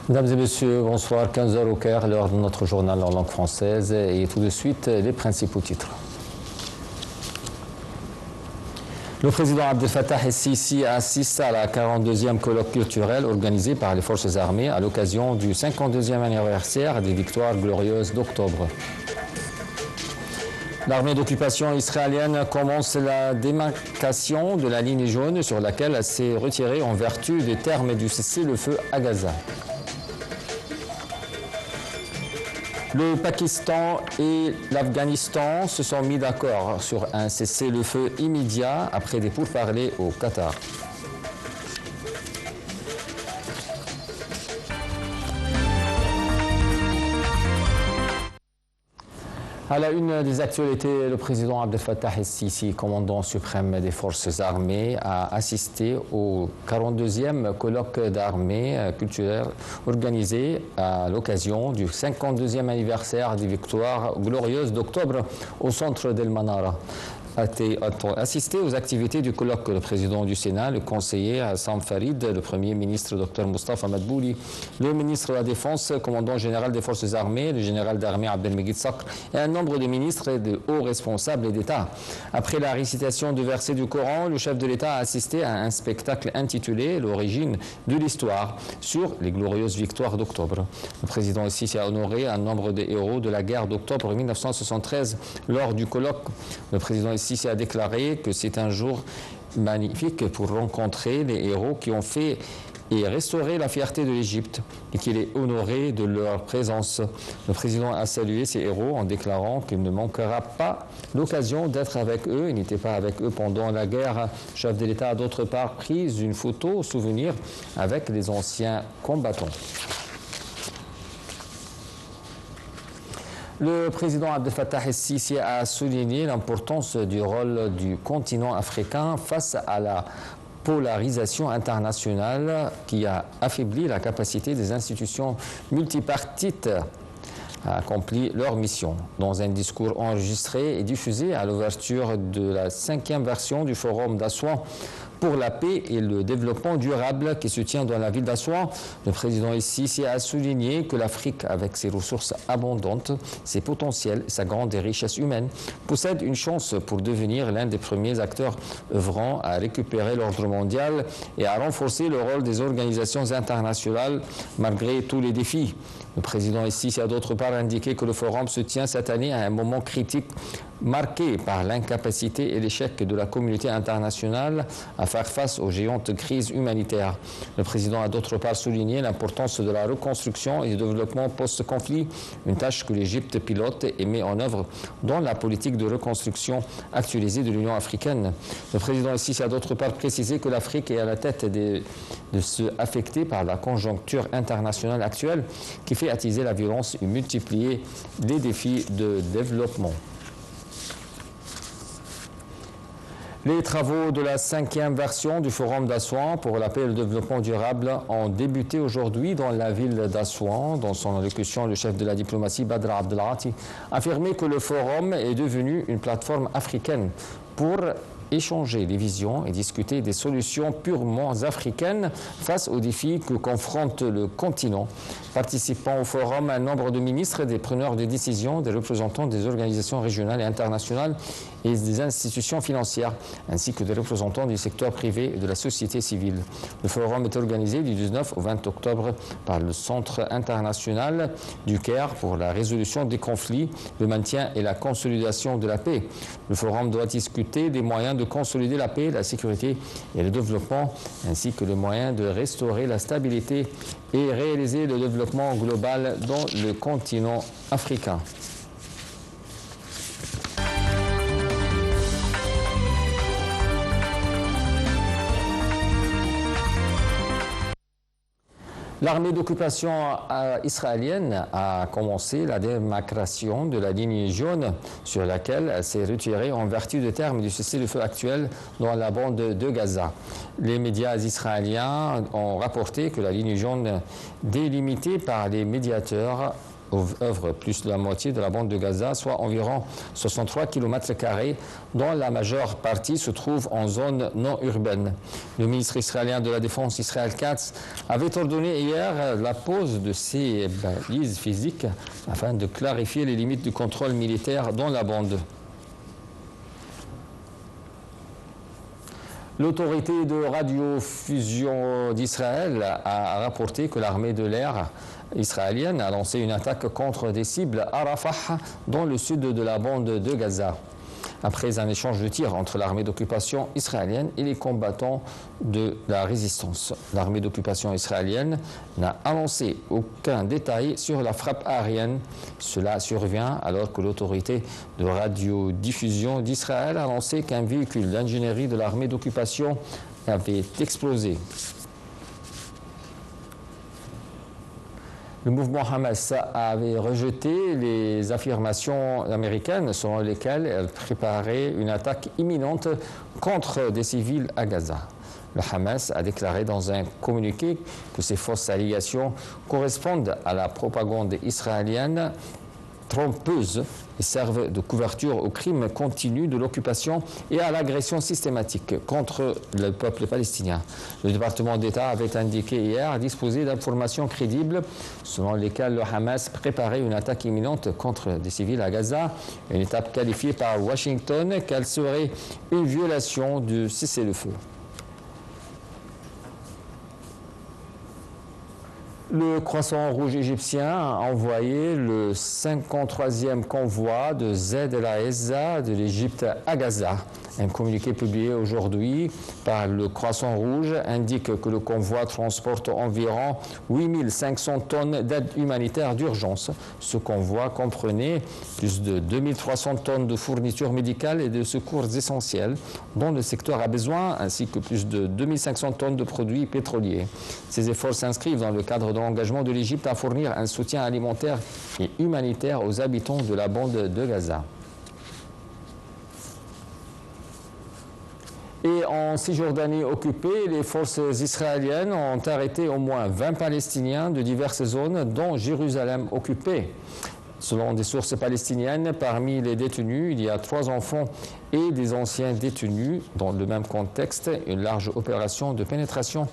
Mesdames et messieurs, bonsoir. 15 h au Caire, l'heure de notre journal en langue française. Et tout de suite, les principaux titres. Le président Abdel Fattah el-Sisi assiste à la 42e colloque culturel organisé par les forces armées à l'occasion du 52e anniversaire des victoires glorieuses d'octobre. L'armée d'occupation israélienne commence la démarcation de la ligne jaune sur laquelle elle s'est retirée en vertu des termes du cessez-le-feu à Gaza. Le Pakistan et l'Afghanistan se sont mis d'accord sur un cessez-le-feu immédiat après des pourparlers au Qatar. À la une des actualités, le président Abdel Fattah el-Sisi, commandant suprême des forces armées, a assisté au 42e colloque d'armée culturelle organisé à l'occasion du 52e anniversaire des victoires glorieuses d'octobre au centre d'El Manara. A assisté aux activités du colloque le président du Sénat, le conseiller Hassan Farid, le premier ministre Dr Mustafa Madbouli, le ministre de la Défense, commandant général des forces armées, le général d'armée Abdelmegid Sakr et un nombre de ministres et de hauts responsables d'État. Après la récitation de versets du Coran, le chef de l'État a assisté à un spectacle intitulé « L'origine de l'histoire » sur les glorieuses victoires d'octobre. Le président el-Sisi a honoré un nombre de héros de la guerre d'octobre 1973 lors du colloque. Le président el-Sisi a déclaré que c'est un jour magnifique pour rencontrer les héros qui ont fait et restaurer la fierté de l'Égypte et qu'il est honoré de leur présence. Le président a salué ces héros en déclarant qu'il ne manquera pas l'occasion d'être avec eux. Il n'était pas avec eux pendant la guerre. Le chef de l'État a d'autre part pris une photo souvenir avec les anciens combattants. Le président Abdel Fattah el-Sisi a souligné l'importance du rôle du continent africain face à la polarisation internationale qui a affaibli la capacité des institutions multipartites à accomplir leur mission. Dans un discours enregistré et diffusé à l'ouverture de la 5e version du Forum d'Assouan pour la paix et le développement durable qui se tient dans la ville d'Assouan, le président el-Sisi a souligné que l'Afrique, avec ses ressources abondantes, ses potentiels et sa grande richesse humaine, possède une chance pour devenir l'un des premiers acteurs œuvrant à récupérer l'ordre mondial et à renforcer le rôle des organisations internationales malgré tous les défis. Le président el-Sisi a d'autre part indiqué que le forum se tient cette année à un moment critique marqué par l'incapacité et l'échec de la communauté internationale à faire face aux géantes crises humanitaires. Le président a d'autre part souligné l'importance de la reconstruction et du développement post-conflit, une tâche que l'Égypte pilote et met en œuvre dans la politique de reconstruction actualisée de l'Union africaine. Le président el-Sisi a d'autre part précisé que l'Afrique est à la tête de ceux affectés par la conjoncture internationale actuelle qui fait attiser la violence et multiplier les défis de développement. Les travaux de la 5e version du Forum d'Assouan pour la paix et le développement durable ont débuté aujourd'hui dans la ville d'Assouan. Dans son allocution, le chef de la diplomatie, Badr Abdelati, a affirmé que le Forum est devenu une plateforme africaine pour échanger les visions et discuter des solutions purement africaines face aux défis que confronte le continent. Participant au forum, un nombre de ministres, des preneurs de décision, des représentants des organisations régionales et internationales et des institutions financières, ainsi que des représentants du secteur privé et de la société civile. Le forum est organisé du 19 au 20 octobre par le Centre international du Caire pour la résolution des conflits, le maintien et la consolidation de la paix. Le forum doit discuter des moyens de consolider la paix, la sécurité et le développement, ainsi que les moyens de restaurer la stabilité et réaliser le développement global dans le continent africain. L'armée d'occupation israélienne a commencé la démarcation de la ligne jaune sur laquelle elle s'est retirée en vertu des termes du cessez-le-feu actuel dans la bande de Gaza. Les médias israéliens ont rapporté que la ligne jaune délimitée par les médiateurs œuvre plus de la moitié de la bande de Gaza, soit environ 63 km², dont la majeure partie se trouve en zone non urbaine. Le ministre israélien de la Défense, Israël Katz, avait ordonné hier la pose de ces balises physiques afin de clarifier les limites du contrôle militaire dans la bande. L'autorité de radiofusion d'Israël a rapporté que l'armée de l'air israélienne a lancé une attaque contre des cibles à Rafah, dans le sud de la bande de Gaza, après un échange de tirs entre l'armée d'occupation israélienne et les combattants de la résistance. L'armée d'occupation israélienne n'a annoncé aucun détail sur la frappe aérienne. Cela survient alors que l'autorité de radiodiffusion d'Israël a annoncé qu'un véhicule d'ingénierie de l'armée d'occupation avait explosé. Le mouvement Hamas avait rejeté les affirmations américaines selon lesquelles elle préparait une attaque imminente contre des civils à Gaza. Le Hamas a déclaré dans un communiqué que ces fausses allégations correspondent à la propagande israélienne trompeuse et servent de couverture aux crimes continus de l'occupation et à l'agression systématique contre le peuple palestinien. Le département d'État avait indiqué hier disposer d'informations crédibles selon lesquelles le Hamas préparait une attaque imminente contre des civils à Gaza, une étape qualifiée par Washington qu'elle serait une violation du cessez-le-feu. Le Croissant Rouge égyptien a envoyé le 53e convoi de Zaid el-Aezza de l'Égypte à Gaza. Un communiqué publié aujourd'hui par le Croissant Rouge indique que le convoi transporte environ 8500 tonnes d'aide humanitaire d'urgence. Ce convoi comprenait plus de 2300 tonnes de fournitures médicales et de secours essentiels dont le secteur a besoin, ainsi que plus de 2500 tonnes de produits pétroliers. Ces efforts s'inscrivent dans le cadre de l'engagement de l'Égypte à fournir un soutien alimentaire et humanitaire aux habitants de la bande de Gaza. Et en Cisjordanie occupée, les forces israéliennes ont arrêté au moins 20 Palestiniens de diverses zones, dont Jérusalem occupée. Selon des sources palestiniennes, parmi les détenus, il y a 3 enfants et des anciens détenus. Dans le même contexte, une large opération de pénétration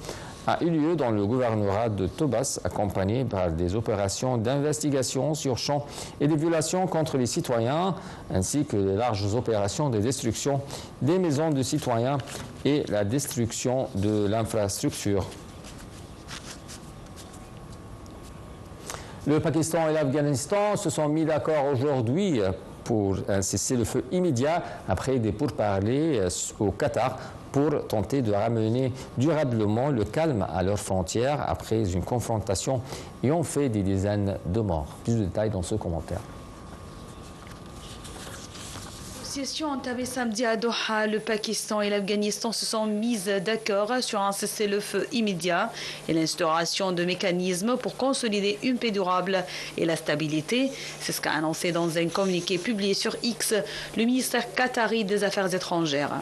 a eu lieu dans le gouvernorat de Tobas, accompagnée par des opérations d'investigation sur champ et des violations contre les citoyens, ainsi que de larges opérations de destruction des maisons de citoyens et la destruction de l'infrastructure. Le Pakistan et l'Afghanistan se sont mis d'accord aujourd'hui pour un cessez-le-feu immédiat après des pourparlers au Qatar pour tenter de ramener durablement le calme à leurs frontières après une confrontation ayant fait des dizaines de morts. Plus de détails dans ce commentaire. Négociations entamées samedi à Doha, le Pakistan et l'Afghanistan se sont mis d'accord sur un cessez-le-feu immédiat et l'instauration de mécanismes pour consolider une paix durable et la stabilité. C'est ce qu'a annoncé dans un communiqué publié sur X le ministère qatari des Affaires étrangères.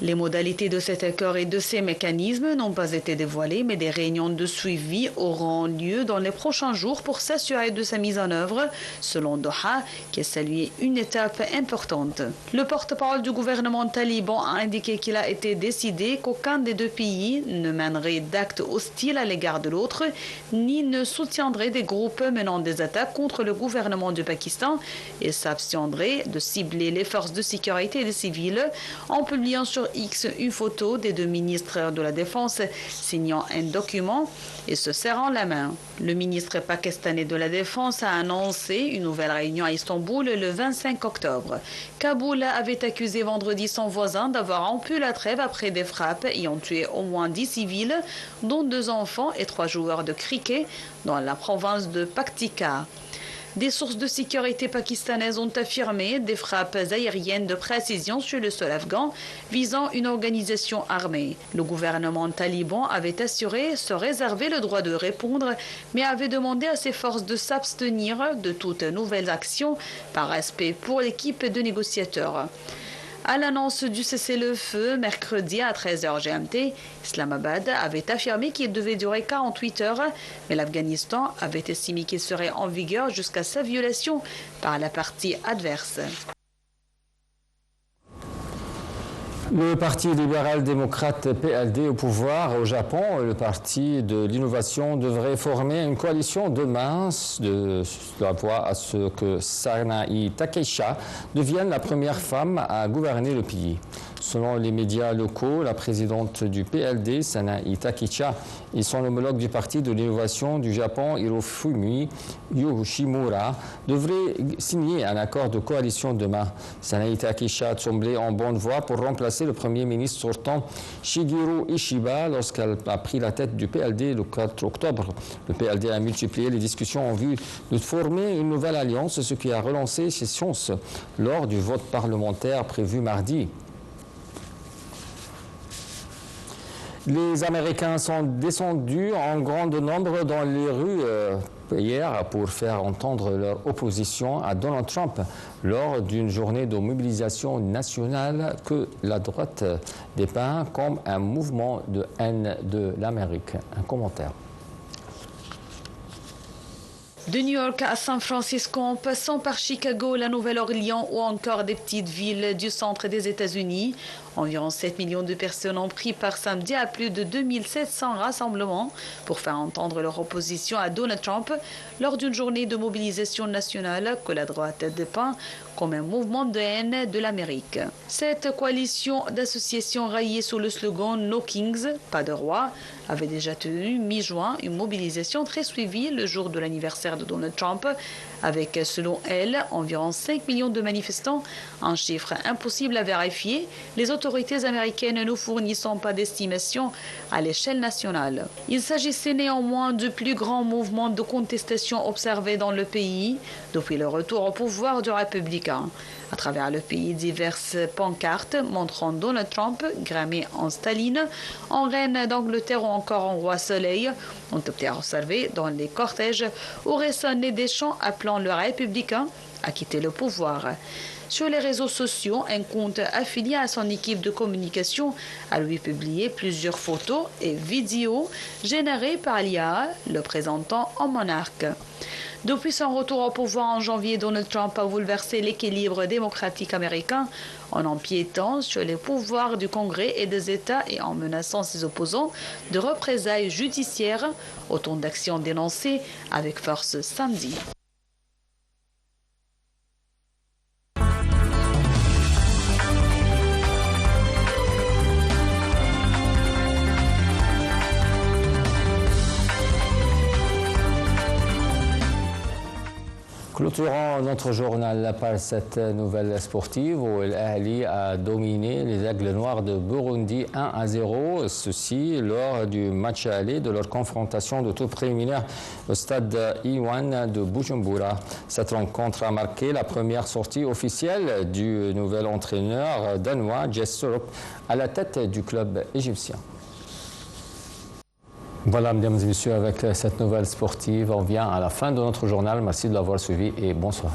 Les modalités de cet accord et de ces mécanismes n'ont pas été dévoilées, mais des réunions de suivi auront lieu dans les prochains jours pour s'assurer de sa mise en œuvre, selon Doha, qui a salué une étape importante. Le porte-parole du gouvernement taliban a indiqué qu'il a été décidé qu'aucun des deux pays ne mènerait d'actes hostiles à l'égard de l'autre, ni ne soutiendrait des groupes menant des attaques contre le gouvernement du Pakistan et s'abstiendrait de cibler les forces de sécurité des civils en publiant sur X une photo des 2 ministres de la Défense signant un document et se serrant la main. Le ministre pakistanais de la Défense a annoncé une nouvelle réunion à Istanbul le 25 octobre. Kaboul avait accusé vendredi son voisin d'avoir rompu la trêve après des frappes ayant tué au moins 10 civils, dont 2 enfants et 3 joueurs de cricket dans la province de Paktika. Des sources de sécurité pakistanaises ont affirmé des frappes aériennes de précision sur le sol afghan visant une organisation armée. Le gouvernement taliban avait assuré se réserver le droit de répondre, mais avait demandé à ses forces de s'abstenir de toute nouvelle action par respect pour l'équipe de négociateurs. À l'annonce du cessez-le-feu mercredi à 13h GMT, Islamabad avait affirmé qu'il devait durer 48 heures, mais l'Afghanistan avait estimé qu'il serait en vigueur jusqu'à sa violation par la partie adverse. Le Parti libéral-démocrate PLD au pouvoir au Japon, le Parti de l'innovation, devrait former une coalition demain de la voie à ce que Sanae Takesha devienne la première femme à gouverner le pays. Selon les médias locaux, la présidente du PLD, Sanae Takesha, et son homologue du Parti de l'innovation du Japon, Hirofumi Yoshimura, devraient signer un accord de coalition demain. Sanae Takesha a semblé en bonne voie pour remplacer le Premier ministre sortant Shigeru Ishiba lorsqu'elle a pris la tête du PLD le 4 octobre. Le PLD a multiplié les discussions en vue de former une nouvelle alliance, ce qui a relancé ses chances lors du vote parlementaire prévu mardi. Les Américains sont descendus en grand nombre dans les rues hier pour faire entendre leur opposition à Donald Trump lors d'une journée de mobilisation nationale que la droite dépeint comme un mouvement de haine de l'Amérique. Un commentaire. De New York à San Francisco, en passant par Chicago, la Nouvelle-Orléans ou encore des petites villes du centre des États-Unis, environ 7 millions de personnes ont pris part samedi à plus de 2700 rassemblements pour faire entendre leur opposition à Donald Trump lors d'une journée de mobilisation nationale que la droite dépeint comme un mouvement de haine de l'Amérique. Cette coalition d'associations raillées sous le slogan « No Kings, pas de roi » avait déjà tenu mi-juin une mobilisation très suivie le jour de l'anniversaire de Donald Trump, avec, selon elle, environ 5 millions de manifestants, un chiffre impossible à vérifier, les autorités américaines ne fournissant pas d'estimation à l'échelle nationale. Il s'agissait néanmoins du plus grand mouvement de contestation observé dans le pays depuis le retour au pouvoir du républicain. À travers le pays, diverses pancartes montrant Donald Trump, grammé en Staline, en reine d'Angleterre ou encore en roi Soleil, ont été observées dans les cortèges où résonnaient des chants appelant le républicain à quitter le pouvoir. Sur les réseaux sociaux, un compte affilié à son équipe de communication a lui publié plusieurs photos et vidéos générées par l'IA, le présentant en monarque. Depuis son retour au pouvoir en janvier, Donald Trump a bouleversé l'équilibre démocratique américain en empiétant sur les pouvoirs du Congrès et des États et en menaçant ses opposants de représailles judiciaires, autant d'actions dénoncées avec force samedi. Clôturons notre journal par cette nouvelle sportive où l'Ahli a dominé les Aigles Noirs de Burundi 1-0. Ceci lors du match aller de leur confrontation de tour préliminaire au stade Iwan de Bujumbura. Cette rencontre a marqué la première sortie officielle du nouvel entraîneur danois Jes Sorup à la tête du club égyptien. Voilà, mesdames et messieurs, avec cette nouvelle sportive, on vient à la fin de notre journal. Merci de l'avoir suivi et bonsoir.